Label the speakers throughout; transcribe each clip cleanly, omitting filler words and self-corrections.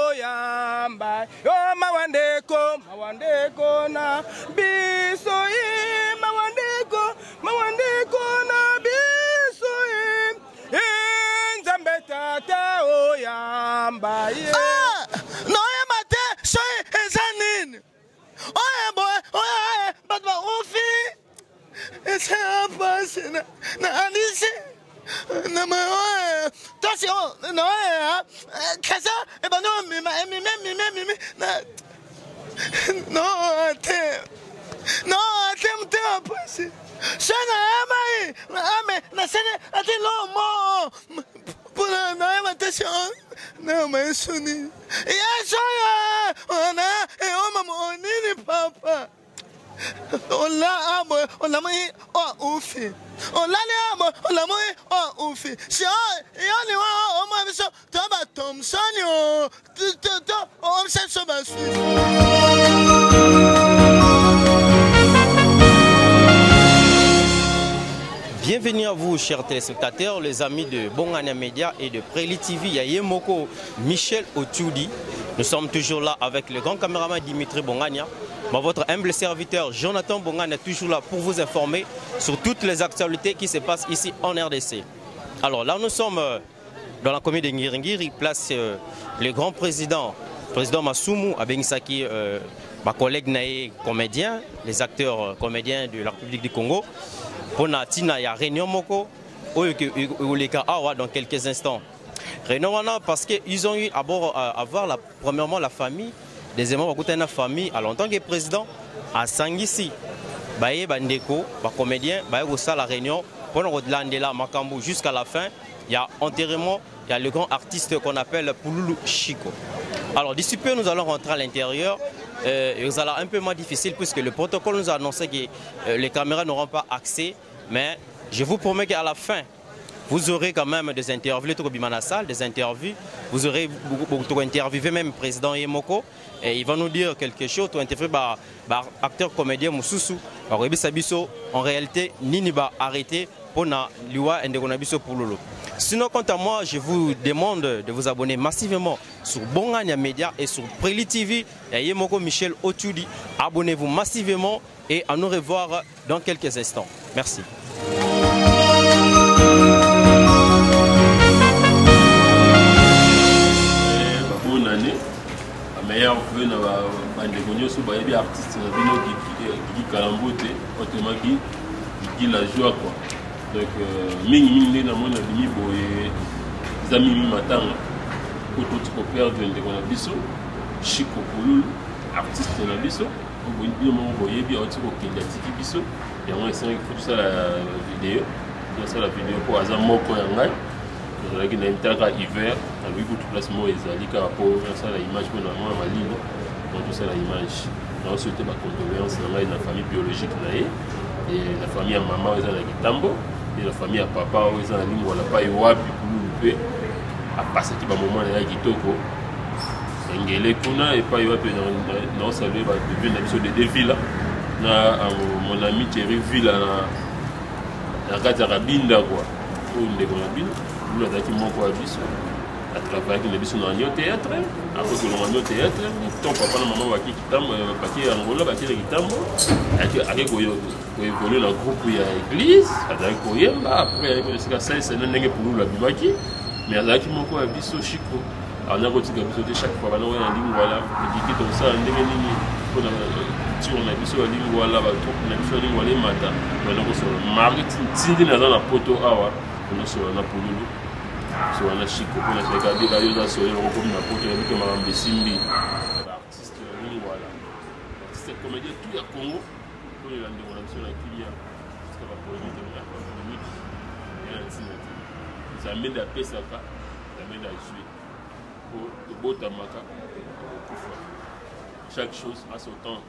Speaker 1: oyamba yo mawandeko na biso mawandeko na biso nzambe tata oyamba
Speaker 2: no mate so ezanin oye boy oye but ba ofi it's happening na anisi na ma tosi no kaza e ba no mi na no ate mtema pasi sana ame na sene ate lo mo puna na mate na maisuni ya soya ona e oma mo nini papa ola amo ola mo o ufi ola le amo ola mo o ufi si yo ni wa o ma biso to ba Thompson yo to o se so ba su.
Speaker 3: Bienvenue à vous, chers téléspectateurs, les amis de Bongania Media et de Preli TV. Yaye Moko, Michel Otioudi. Nous sommes toujours là avec le grand caméraman Dimitri Bongania. Votre humble serviteur Jonathan Bongania est toujours là pour vous informer sur toutes les actualités qui se passent ici en RDC. Alors là, nous sommes dans la commune de Ngiringiri, place le grand président Massoumou Abengisaki, ma collègue Naé, comédien, les acteurs comédiens de la République du Congo. Pour Natina, il y a Réunion Moko, dans quelques instants. Réunion parce qu'ils ont eu à voir premièrement la famille, deuxièmement, la famille, alors en tant que président, à Sangisi, Baye Bandeko, comédien, Baye Rossa, la Réunion, pendant Rodlandela, Makambu, jusqu'à la fin, il y a enterrement, il y a le grand artiste qu'on appelle Pouloulou Chico. Alors d'ici peu, nous allons rentrer à l'intérieur. Ça sera un peu moins difficile puisque le protocole nous a annoncé que les caméras n'auront pas accès. Mais je vous promets qu'à la fin, vous aurez quand même des interviews, des interviews. Vous aurez interviewé même le président Yemoko et il va nous dire quelque chose. Tout interviewé par acteur comédien Moussoussou. En réalité, Nini va arrêter pour na liwa Ndegonabiso pour Lolo. Sinon, quant à moi, je vous demande de vous abonner massivement sur Bongania Media et sur Preli TV. Et Yemoko Michel Otioudi. Abonnez-vous massivement et à nous revoir dans quelques instants. Merci.
Speaker 4: Bonne année. La meilleure vœu na bandeko so ba yebi artiste na bino qui kalambote autrement qui la joie quoi. Donc mingi na mona bimi boye zami mi matanga ko to ko perdre ndeko na biso Chico Pouloulou artiste na biso ko bino boye bi auti ko kenda tiki biso et on essaie de faire la vidéo pour Azam Moko Yangai. Nous avons une interview hiver, avec beaucoup de placements et Zalika rapport à la image pour normalement ma ligne. Donc tout ça la image. Nous avons souhaité ma condoléance dans la famille biologique et la famille à maman ils ont la Kitambo et la famille à papa ils ont la ligne voilà pas Iwapi pour nous à passer qui va moment là Kitoko. Ngele kuna et pas Iwapi non ça veut devenir une épisode de villes. Mon ami Thierry Villa na kati ya Rabinda quoi ou ndeko na bino nous azaki moko ya biso a travailler na biso na nyo théâtre après que l'on nyo théâtre ton papa na maman baki kitambo baki Angola baki na kitambo aki ko évoluer na groupe ya église azaki koyemba après ko sika ça na ndenge pour la bimaki mais azaki moko ya biso Chico on a continué à biso chaque fois na wana lingwa la diki to ça ndenge nini pour si on a vu sur la ligne voilà ba tout on a vu sur la ligne voilà matin maintenant on sur marketing tindi na dans la poto awa on sur na Pouloulou sur na Chico on a regardé la yo sur le comme na poto avec Marambe Simbi artiste ligne voilà artiste comédien tout ya Congo pour les landés on a sur la Kilia parce que va pour les de la minute et un cinéma ça mène à Pesaka ça mène à jouer pour le Botamaka chaque chose a son temps.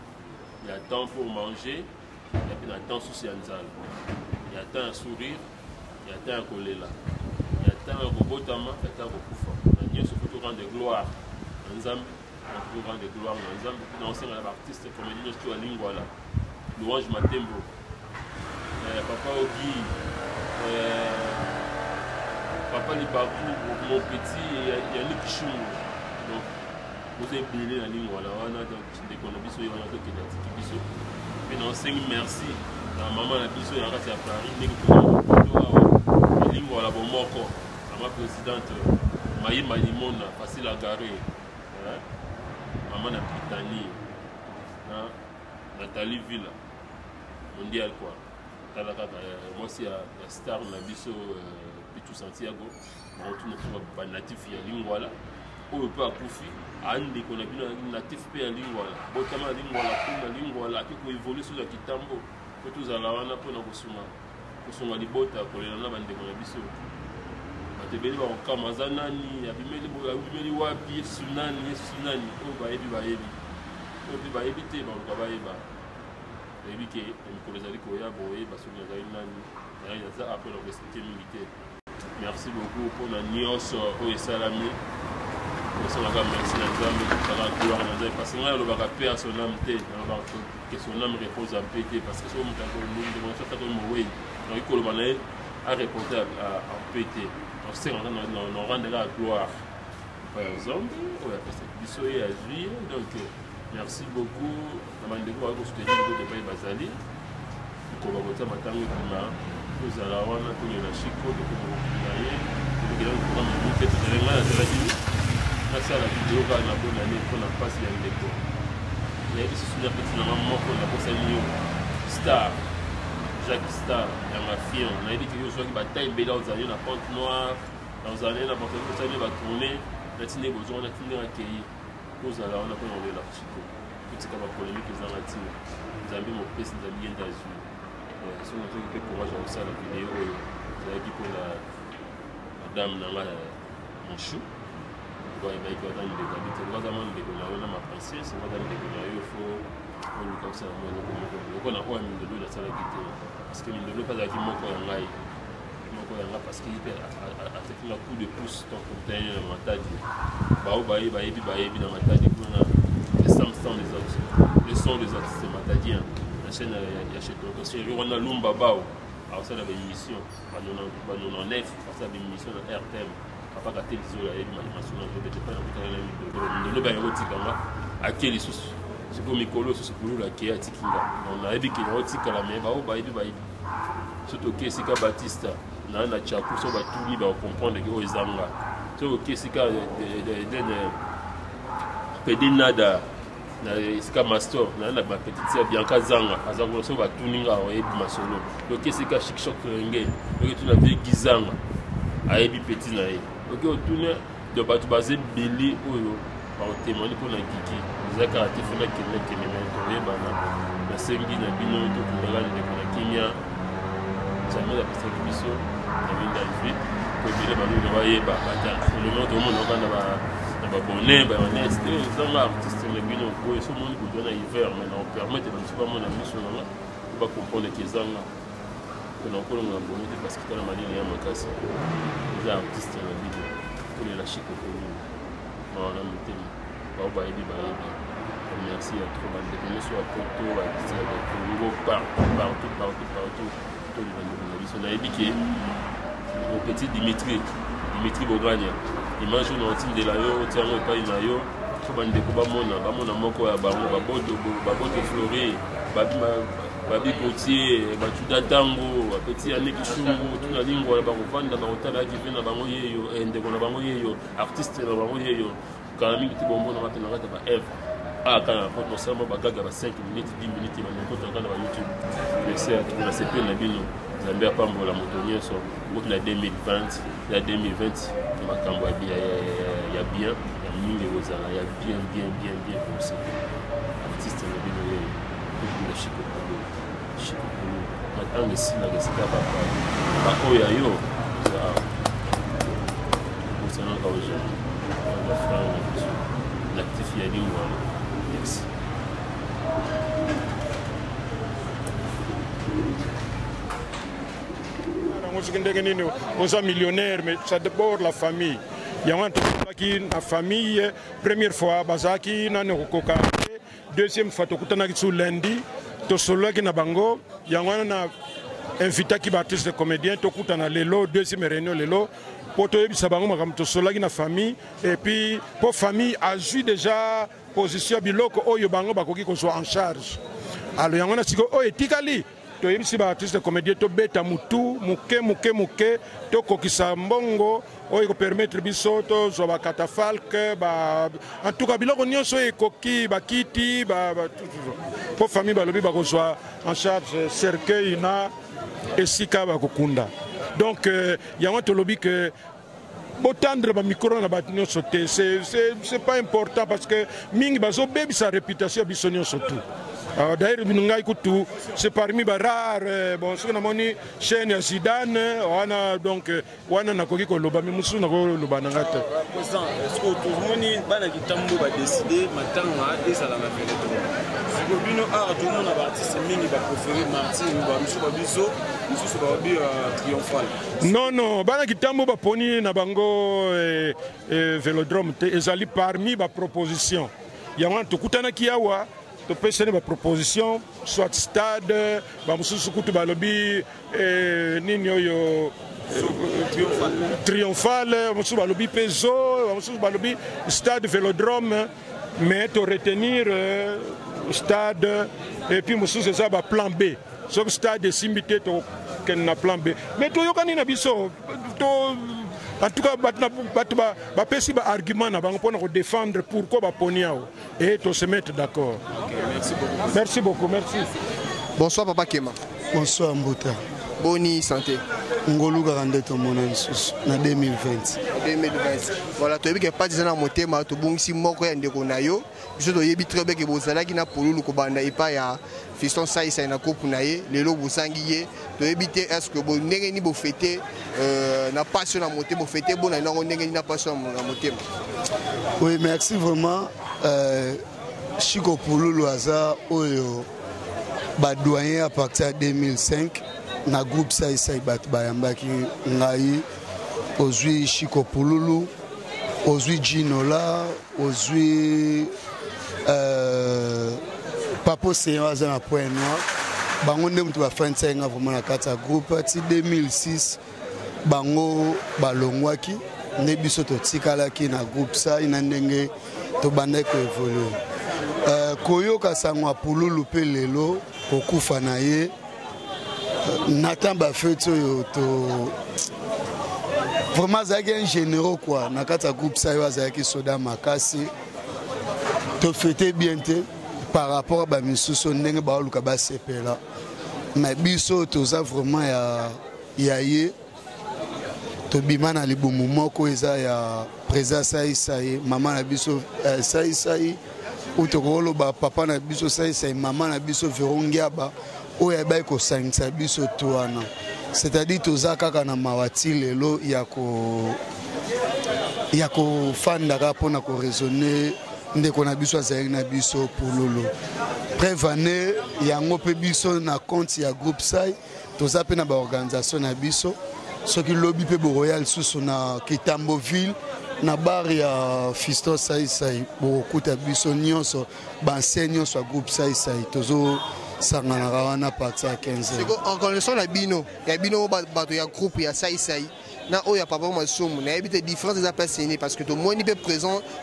Speaker 4: Il y a temps pour manger, il y a temps sous Sianzal. Il y a temps à sourire, il y a temps à coller là. Il y a temps à Botama, il y a temps à Koufa. Il y a ce tout rang de gloire. Ensemble, un tout rang de gloire. Ensemble, nous sommes l'artiste comédien qui est à Lingwala. Louange Matembo. Papa Ogi. Papa Libakou, mon petit, il y a Nick Chou. Donc, vous avez brûlé la ligne, voilà, on a des conditions, on a des conditions. Mais non, c'est merci. La maman a dit qu'il y a à Paris, mais la ligne, voilà, bon, moko. Ma présidente, Maïe Maïmona, facile à garer. Maman a Britannie, Nathalie Villa, mondial quoi. Moi aussi, la star, on a vu sur Pitou Santiago, on tourne sur un natif, il y a Lingwala. On peut à Koufi, Andy, qu'on a vu un natif pays à Lingwala. Botama Lingwala, Kuma Lingwala, qui peut évoluer sur la Kitambo, que tous à la Rana pour nous consommer. Pour son malibota, pour les Nana, qu'on a vu sur. Tebeli ba okamaza nani abimeli wapi sunani o bayebi te ba okabayeba ebi ke mikolo ezali koya boye basoki nazali nani naye naza après na respecter milité. Merci beaucoup pour na nyonso oyo esalami osalaka merci na nzambe kosala gloire na nzambe parce que ngai alobaka paix à son âme te nalobaka que son âme repose en paix te parce que so moto akolindemonso mowei noki koloba na ye areporter en paix te. On rendra la gloire. Par exemple, on a fait cette mission à juillet. Donc, merci beaucoup. On a soutenir le de Baye Bazali. On va voter maintenant. Nous allons avoir la chico de grâce à la vidéo, on a la bonne année qu'on a passé avec les cours. Il y a des souvenirs petits moments qu'on a passé Star. Jacques Star, ma fille, on a dit que je joue avec bataille belle aux années, la pente noire, dans les années, la pente noire, on va tourner, la tine besoin, la tine accueillie. Nous allons, on a pas enlevé la chico. Tout ce qui va polémique, les gens la tine. Vous avez mon père, vous avez bien d'azur. Si on a fait que pour moi, j'ai ça la vidéo, vous avez dit pour la dame dans mon chou. Vous voyez, il va dans le décabité. Vous avez ma princesse, vous avez il faut. On comme ça, on a quoi de l'eau dans la vidéo. Parce que le pas avec mon corps en live. Mon corps en live parce qu'il a fait un coup de pouce dans le conteneur dans ma tête. Baïbi dans ma tête. Les sons des artistes de ma tête. La chaîne il y a chez toi. Si on a Lumba Bao, alors ça avait une émission. Nous en neuf, parce que une émission de RTM. Papa a télé isolé, il m'a dit que le bain érotique à quel est c'est pour Mikolo, c'est pour nous qui est à Tikinga. On a dit qu'il y a un tika la même, baïbi. Surtout que c'est qu'à Baptiste, on a un tchakou, on va tout libre, on comprend que c'est Zanga. Surtout que c'est qu'à Pédinada, c'est qu'à Mastor, on a ma petite sœur Bianca Zanga, on va tout libre, on est ma solo. Donc c'est qu'à Chic Choc Rengé, donc tu n'as vu Gizanga, à Ebi Petit Naï. Donc on tourne de Batoubaze Béli Oyo. On témoigne pour la Kiki. Nous avons caractère fait la la Sengi, la Bino, la Kimia, jamais la piste de mission, la ville d'Alfred, pour dire que nous avons le monde au monde, on a bonnet, on est un artiste, le Bino, et ce monde qui donne à hiver, mais on permet de ne pas mon ami sur là, on va comprendre qu'ils ont là. On a encore un bonnet parce que dans la manière, il y a un casse. Les artistes, la vidéo, pour les lâcher pour nous. On a mis merci à trop mal de sur la photo, partout. On a dit au petit Dimitri Bogania, image on a de la yo, tiens, pas une ayo, tout le monde a moko à Baboto Floré, Babi Gauthier, Batuda Tango, petit Anne Kishungu, toute la ligne, on va vendre dans l'hôtel qui vient à Bangoyeyo, et on a Bangoyeyo, artiste à Bangoyeyo. Quand on a bon on va Eve. Ah, quand on a seulement 5 minutes, 10 minutes, il va nous faire dans YouTube. Mais c'est la CP, la Bino, Zambia Pambo, la Montonier, la 2020, la 2020, il y a bien, il y a bien comme ça. Artiste, la Bino, il y a Chico. Maintenant, ici, la Gessica, papa, il y a yo. C'est un cas aujourd'hui. L'actif y a dit merci.
Speaker 1: On est millionnaire, mais ça d'abord la famille. Il y a une famille, première fois, Bazaki, deuxième fois, sous lundi, Tosoloki na Bango, il y a un invité qui baptise de comédien, Tokutana Lelo, deuxième réunion Lelo. pour toyebisa bango makambo tosolaki na famille et puis pour famille azwi déjà position biloko oyo bango bakoki kozwa en charge. Alors yango na siko oyo etikali toyebisi ba artiste comédien to beta mutu muke to kokisa mbongo oyo ko permettre biso to zo ba catafalque ba en tout cas biloko nyonso ekoki ba kiti ba pour famille balobi ba kozwa en charge cercueil na esika ba kokunda. Donc yango to lobi que botandre ba micro na ba nyonso te c'est pas important parce que mingi bazo bebi sa réputation biso nyonso tout. D'ailleurs, c'est parmi les rares. Bon, ce qu'on a moni chaîne à Zidane, on a donc on a nakoki ko loba mais musu nako loba nangate.
Speaker 5: Président, est-ce que tout le monde bana kitambo va décider matanga et ça la mafele to. Si bino a tout le monde a artiste mingi va préférer Martin ou ba musu ba biso, musu ba bi triomphal.
Speaker 1: Non, bana kitambo ba poni na bango Vélodrome te ezali parmi ba proposition. Yawan to kutana kiawa to pesa ne ba proposition soit stade ba mususu kutu ba lobby nini oyo triomphal mususu ba lobby peso mususu ba lobby stade Vélodrome mais to retenir stade et puis mususu ça ba plan B so stade simbité to ken na plan B mais to yokani na biso to en tout cas, il y a un argument pour défendre pourquoi il Poniao et de se mettre d'accord.
Speaker 5: Okay, merci beaucoup.
Speaker 1: Merci beaucoup, merci.
Speaker 6: Bonsoir Papa Kema.
Speaker 2: Bonsoir Mbouta.
Speaker 6: Bonne santé.
Speaker 2: Ngolu garande to mona nsusu na 2020.
Speaker 6: 2020. Voilà, tu as vu que pas de gens à monter, mais tu as si moko ya ndeko na yo. Je dois y être très bien que vous allez na polulu ko banda ipa ya fiston sai sai na coupe na ye, lelo busangiye. Tu as éviter est-ce que bon ndenge ni bo fêter na passion à monter, bo fêter bon na ndenge ni na passion à monter.
Speaker 2: Oui, merci vraiment. Chiko polulu aza oyo ba doyen à partir de 2005. Na groupe sai sai bat bayambaki ngai ozwi Chiko Pululu ozwi Ginola ozwi Papo Seyon aza na point noir bango nde mutu ba friendsa nga vraiment na kata groupe ti 2006 bango balongwaki nde biso totikalaki na groupe sai na ndenge to banda ko évoluer koyoka sangwa Pululu pe lelo kokufa na ye Nathan Bafeto to vraiment zaki un généraux quoi nakata groupe ça yo zaki soda makasi to fêter bien par rapport ba misuso ndenge ba luka ba sepela mais biso to za vraiment ya ye to bimana libumu moko eza ya présence sai maman na biso sai ou to rolo ba papa na biso sai maman na biso Verongiaba oya ba ko sangisa biso toana c'est-à-dire toza kaka na mawati lelo ya ko fanda ka pona ko raisonner ndeko na biso azali na biso Pululu prévane yango pe biso na compte ya groupe sai toza pe na ba organisation na biso soki lobby pe bo royal susu na Kitamboville na bar ya Fiston sai bo kuta biso nyonso ba enseignant so groupe sai tozo sangana rawana parti à 15 ans.
Speaker 6: En connaissant la bino, il y a bino bato ya groupe ya sai na oya papa masumu na ebite différence des appels parce que tout le monde peut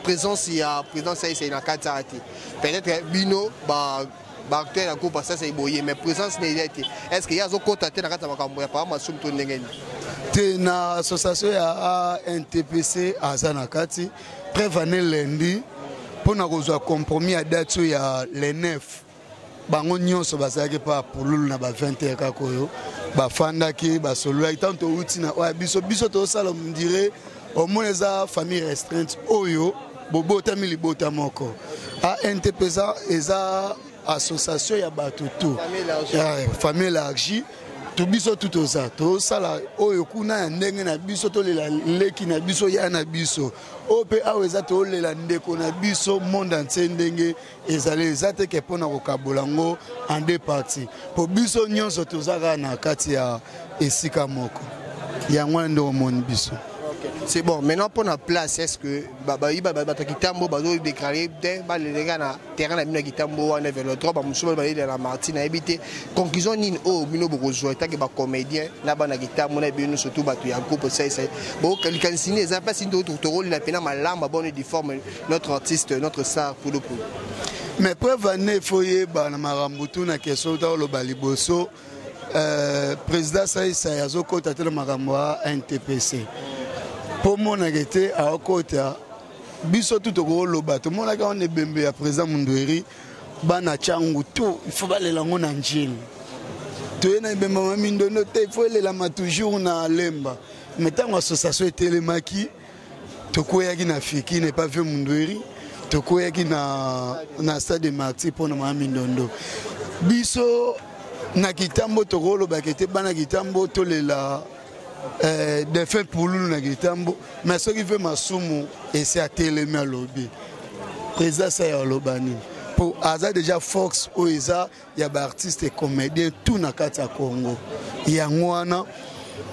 Speaker 6: présence ya président sai na katati. Peut-être bino ba acteur la groupe ça c'est boyé mais présence n'est été. Est-ce qu'il y a zo contacté na kata makambo ya papa masumu to ndengeni?
Speaker 2: Te na association ya NTPC azana kati prévaner lundi pour na kozwa compromis à date ya le 9. Bango nyonso bazaki pa Pululu na ba 20 kakoyo ba fandaki ba solo itanto utina wa biso to sala mdire au moins eza famille restreinte oyo bobota milibota moko a NTPza eza association ya bato tout famille élargie to biso tout oza to sala oyo kuna ya ndenge na biso to lela leki na biso ya na biso ope aweza to lela ndeko na biso monde entier ndenge ezali ezate ke pona ko kabolango en deux parties po biso nyonso tozaka na kati ya esika moko ya ngwando mon biso.
Speaker 6: C'est bon. Maintenant, pour la place, est-ce que Kitambo va déclarer les gars na terrain na Kitambo on est vers le 3 ba musuba ba de la Martine habité conclusion ni au bino bokozo ta ke ba comédien na ba na Kitambo na bino surtout ba tu ya groupe ça bon quelqu'un signé ça pas si d'autres rôle la pena malamba bonne difforme notre artiste notre star pour le coup.
Speaker 7: Mais preuve ne foyer ba na marambutu na question ta lo baliboso président ça yazo kota tele maramwa NTPC. Pour mon agité à Okota, biso tout au loba, tout le monde a gagné bembe à président Mundweri, bana changu tout, il faut aller la mon angile. Tu es bembe mami ndonote, il faut aller la ma toujours na lemba. Mais tant l'association télémaki, tu crois qu'il na fiki n'est pas vu Mundweri, tu crois qu'il na stade de Marty pour na mami ndondo. Biso na Kitambo to loba kete bana Kitambo to la des faits pour nous na Kitambo mais ce qui veut masumu et c'est à télémé lobby président ça ya lobani pour aza déjà Fox oiza ya ba artiste et comédien tout na kati ya Congo ya ngwana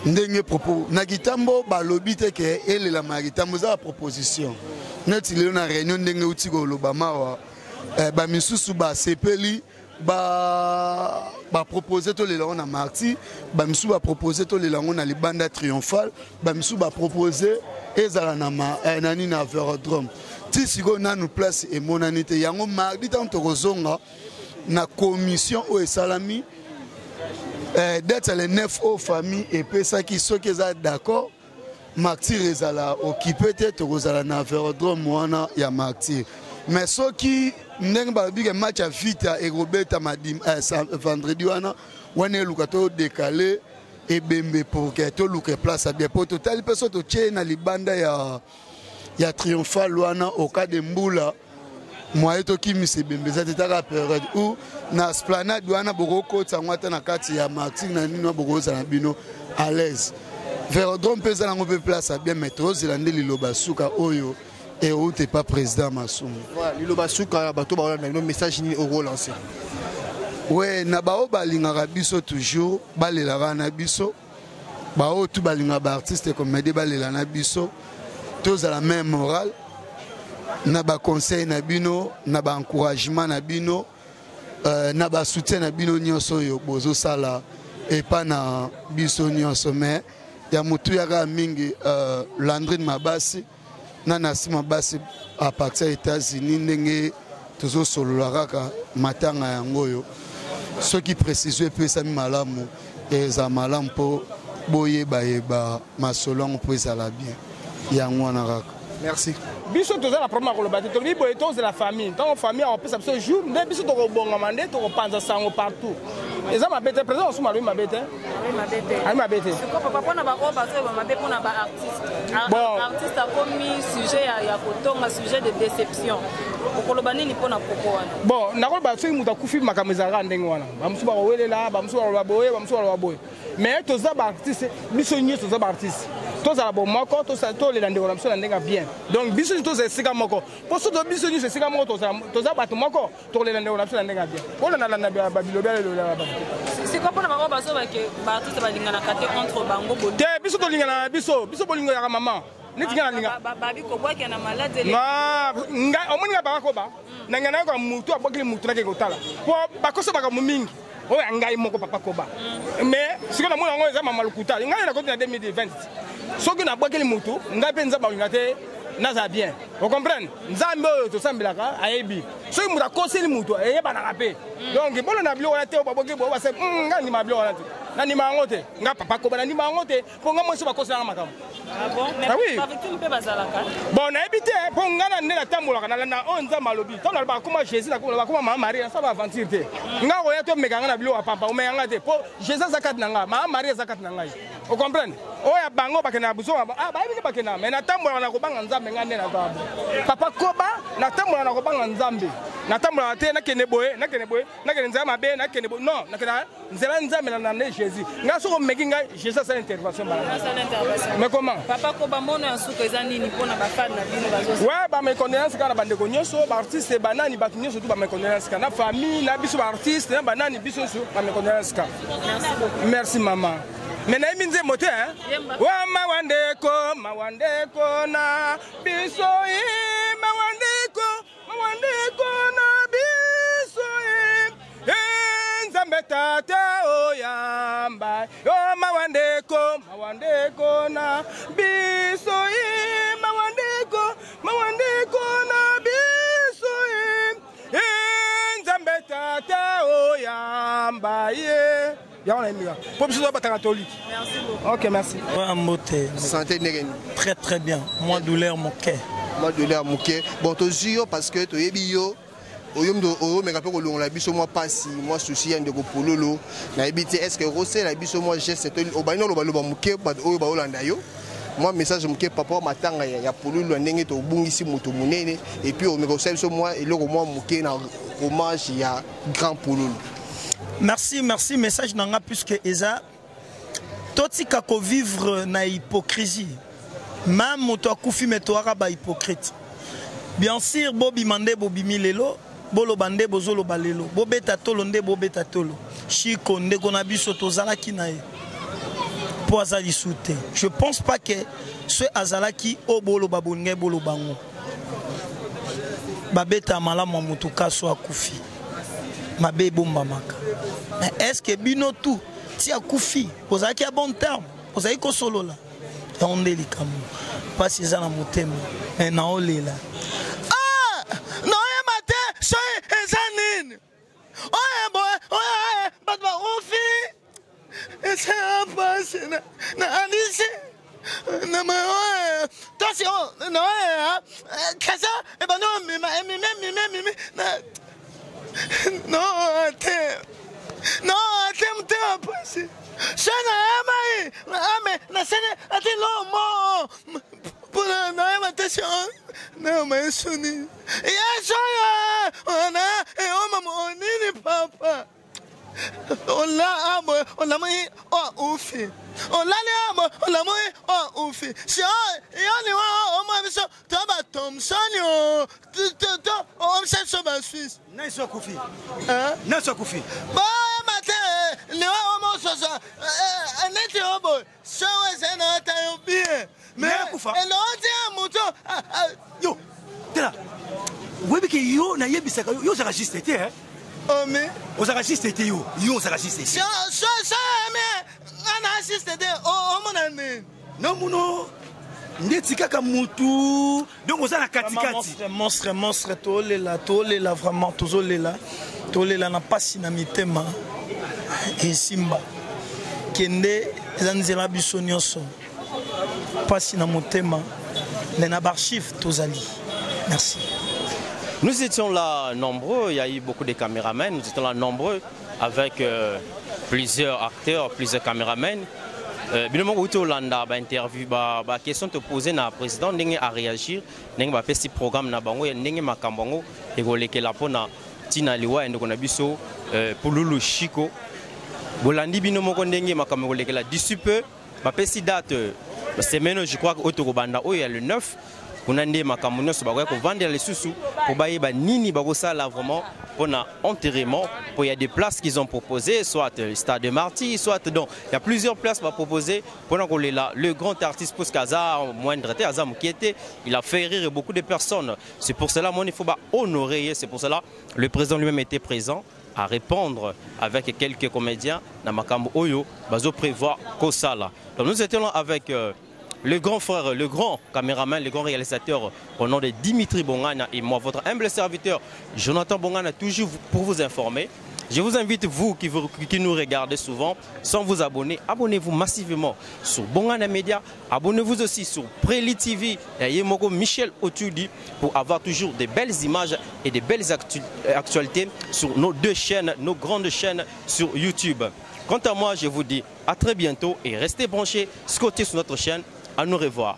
Speaker 7: ndenge propos na Kitambo ba lobby te ke ele la Kitambo za proposition neti le na réunion ndenge uti ko lobama wa ba misusu ba sepeli ba proposer to les langues na Marty ba misu ba proposer to les langues na libanda triomphal ba misu ba proposer ezala na nani na Vélodrome ti siko na nous place et monanité yango mardi tant to kozonga na commission o esalami d'être les 9 aux familles et pesa qui sont d'accord Marty ezala occupé te to kozala na Vélodrome wana ya Marty mais ceux qui n'ont pas vu match à Vita et Roberta vendredi on est lukato décalé et bembe pour que tout le place à bien pour total personne to tchena libanda ya triomphal wana au cas de Mbula moi to kimi se bembe ça était à période où na esplanade wana boko tsangwata na kati ya Martin na nino boko za na bino à l'aise Vélodrome pesa na ngope place à bien métro zilande liloba suka oyo et où t'es pas président Massoum.
Speaker 6: Voilà, Liloba Souka, bateau ba na message ni au relancer.
Speaker 7: Ouais, na bao balinga biso toujours, balela na biso. Bao tout balinga ba artiste comme des balela na biso. Tous à la même morale. Na ba conseil na bino, na ba encouragement na bino, na ba soutien na bino nyonso yo bozo sala et pas na biso nyonso mais ya mutu ya mingi Landrine Mabasi. Nana sima basi à partir des États-Unis ndenge tozo sololaraka matanga yangoyo ceux qui précisent peu ça malamu et za malamu po boye ba masolong po ça la bien yango na raka.
Speaker 6: Merci.
Speaker 8: Biso toza la première kolobati to bi boye to de la famille tant famille on peut ça ce jour ndé biso to bonga mandé to panza sango partout. Et ça m'a bête présent sous ma lui m'a bête.
Speaker 9: Oui m'a bête.
Speaker 8: Ah m'a bête.
Speaker 9: C'est quoi papa na ba ko ba so m'a bête pour na ba artiste.
Speaker 8: Bon,
Speaker 9: artiste a commis sujet ya kotonga sujet de déception. Okolobani ni pona poko wana.
Speaker 8: Bon, na ko ba so muta kufi makamezara ndenge wana. Ba musu ba welela, ba musu ba boye, ba musu ba boye. Mais toza ba artiste, biso nyi toza ba artiste. Toza la bo moko, toza to le ndeko na biso ndenga bien. Donc biso toza sika moko. Poso to biso nyi sika moko toza ba to moko, to le ndeko na biso ndenga bien. Ona na na ba biloba le la ba.
Speaker 9: C'est quoi pona ba so ba ke ba artiste ba lingana kate contre bango bo.
Speaker 8: Te biso to lingana biso bolingo ya maman. Nitinga linga.
Speaker 9: Babi ko bwa ke na malade le.
Speaker 8: Ma nga omoni ba ko ba. Na ngana ko mutu abokili mutu na ke kotala. Po ba ko so ba ka mumingi. O ngai moko papa ko ba. Mais siko na mona ngo eza mama lukuta. Ngai na ko na 2020. Soki na bokili mutu, ngai penza ba ngate naza bien. Vous comprenez? Nzambe to sambilaka ayebi. Soki muta koseli mutu eyeba na rapé. Donc bon na bilo wana te o baboki bo ba se ngai ni mabilo wana te. Na ni mangote, nga papa ko ba na ni mangote, po nga mo so ba kosela makambo.
Speaker 9: Ah bon? Mais
Speaker 8: oui.
Speaker 9: Avec qui mpe bazalaka?
Speaker 8: Bon na ebité po nga na nena tambolaka na o nza malobi. To na ba kuma Jésus na ba kuma mama Marie ça va aventure te. Nga ko ya to mekanga na bilo papa o mekanga te. Po Jésus zakat na nga, mama Marie zakat na nga. Vous comprenez? Oya bango bakena buso ba ba ebi bakena mais na tambola na ko banga nzambe nga nena to. Papa koba na tambola na ko banga nzambe. Na tambola te na kene boye, na kene nzama mabe na kene boye. Non, na kena nzela nzambe na Jésus. Nga so ko mekinga Jésus sa intervention ba. Mais comment?
Speaker 9: Papa ko ba mono ya suko ezani ni pona ba fan na bino bazo.
Speaker 8: Ouais, ba me connaissance kana bande ko nyoso, ba artiste banani ba nyoso tout ba me connaissance kana famille na biso ba artiste na banani biso so ba me connaissance ka.
Speaker 9: Merci beaucoup.
Speaker 8: Merci maman. Mais na minze moté hein. Wa mawandeko na biso mawandeko na biso nzambe tata oyamba yo mawandeko na biso mawandeko na biso nzambe tata oyamba ye. Merci beaucoup. Ok, merci.
Speaker 6: Santé Negen.
Speaker 2: Très très bien. Moi douleur mon cœur.
Speaker 6: Moi douleur mon cœur. Bon, tu parce que tu es bio. Mais rappelle que la biso moi passe moi souci de pololo na habité est-ce que rosé la biso moi geste au baino lo balo muke ba o ba olanda yo moi message muke papa matanga ya pololo ndenge to bungisi moto munene et puis au micro so moi et le moi muke na hommage ya grand pololo.
Speaker 2: Merci message nanga puisque eza totika ko vivre na hypocrisie même moto akufi metoaka ba hypocrite bien sûr bobi mande bobi milelo bolo bande bozolo balelo bobeta tolo nde bobeta tolo chiko nde kona biso tozalaki na ye po azali soute. Je pense pas que ce azalaki o bolo babonge bolo bango babeta malamu moto kaso akufi mabe bomba maka. Est-ce que bino tout ti akufi ozalaki a bon terme ozali ko solo la on délicatement pas si za na motema na olela soy ezanin oye boy oye but ba ofi ese apase na anise na ma oye tosi o na oye kasa e ba no mi na no ate mte apase sana ame na sene ate lo mo pula na invitation na maisoni yes ona e o mama onini papa ola amo ola mai o ufi ola le amo ola mai o ufi si yo ni wa o ma biso to ba Thomson yo to o se so ba Swiss
Speaker 10: na so kufi
Speaker 2: na so kufi ba mate le wa o mo so so neti obo so we se na ta yo bien mais elle a moto
Speaker 10: yo tela webi ke yo na yebisaka yo saka juste été hein
Speaker 2: oh mais
Speaker 10: on saka juste été yo saka juste été
Speaker 2: ça mais ana juste été oh mon ami
Speaker 10: non muno ndeti kaka mutu donc on na katikati
Speaker 2: monstre tolela vraiment tolela na pasi na mitema et simba kende zanzela biso nyonso pasi na motema na archive tozali. Merci.
Speaker 3: Nous étions là nombreux, il y a eu beaucoup de caméramans, nous étions là nombreux avec plusieurs acteurs, plusieurs caméramans. Binomoko uti Olanda ba interview ba question te poser na président ndenge a réagir ndenge ba pesi programme na bango ndenge makambango ekolekela pona tina liwa ndeko na biso Pululu Chiko bolandi binomoko ndenge makambo ekolekela d'ici peu ba pesi date semaine je crois que otokobanda oyo ya le 9 kuna nde makambo nyonso bakoya kovandela lisusu po bayeba nini bakosala vraiment pona enterrement pour il y a des places qu'ils ont proposées soit le stade de Marty soit donc il y a plusieurs places à proposer pendant qu'on est là le grand artiste Pouskaza moindre Azam qui était il a fait rire beaucoup de personnes c'est pour cela il faut pas honorer c'est pour cela le président lui-même était présent à répondre avec quelques comédiens na makambo oyo bazo prévoir kosala donc nous étions là avec le grand frère, le grand caméraman, le grand réalisateur au nom de Dimitri Bongania et moi, votre humble serviteur Jonathan Bongania, toujours pour vous informer. Je vous invite, vous qui nous regardez souvent, sans vous abonner, abonnez-vous massivement sur Bongania Media, abonnez-vous aussi sur Preli TV et Yemoko Michel Otudi pour avoir toujours des belles images et des belles actualités sur nos deux chaînes, nos grandes chaînes sur YouTube. Quant à moi, je vous dis à très bientôt et restez branchés, scotchés sur notre chaîne. À nous revoir.